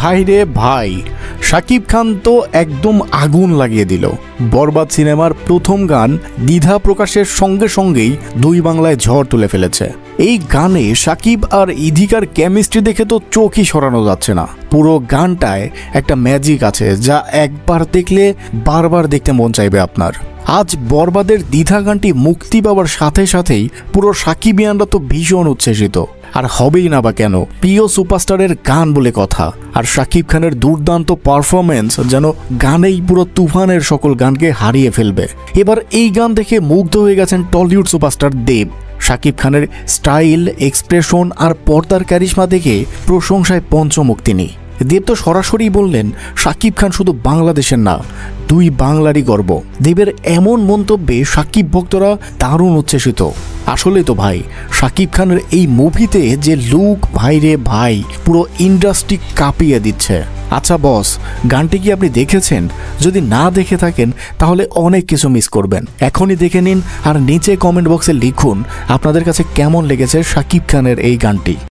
ভাই রে ভাই, শাকিব খান তো একদম আগুন লাগিয়ে দিল। বরবাদ সিনেমার প্রথম গান দ্বিধা প্রকাশের সঙ্গে সঙ্গেই দুই বাংলায় ঝড় তুলে ফেলেছে। এই গানে শাকিব আর ইধিকার কেমিস্ট্রি দেখে তো চোখই সরানো যাচ্ছে না। পুরো গানটায় একটা ম্যাজিক আছে যা একবার দেখলে বারবার দেখতে মন চাইবে আপনার। আজ বরবাদের দ্বিধা গানটি মুক্তি পাওয়ার সাথে সাথেই পুরো সাকিবিয়ানরা তো ভীষণ উচ্ছ্বসিত। আর হবেই না বা কেন, প্রিয় সুপারস্টারের গান বলে কথা। আর শাকিব খানের দুর্দান্ত পারফরমেন্স যেন গানেই পুরো তুফানের সকল গানকে হারিয়ে ফেলবে। এবার এই গান দেখে মুগ্ধ হয়ে গেছেন টলিউড সুপারস্টার দেব। শাকিব খানের স্টাইল, এক্সপ্রেশন আর পর্দার ক্যারিশমা দেখে প্রশংসায় পঞ্চমুখ তিনি। দেব তো সরাসরি বললেন, শাকিব খান শুধু বাংলাদেশের না, দুই বাংলারই গর্ব। দেবের এমন মন্তব্যে শাকিব ভক্তরা দারুণ উচ্ছ্বসিত। আসলে তো ভাই, শাকিব খানের এই মুভিতে যে লুক, ভাই রে ভাই, পুরো ইন্ডাস্ট্রি কাঁপিয়ে দিচ্ছে। আচ্ছা বস, গানটি কি আপনি দেখেছেন? যদি না দেখে থাকেন তাহলে অনেক কিছু মিস করবেন। এখনই দেখে নিন আর নিচে কমেন্ট বক্সে লিখুন আপনাদের কাছে কেমন লেগেছে শাকিব খানের এই গানটি।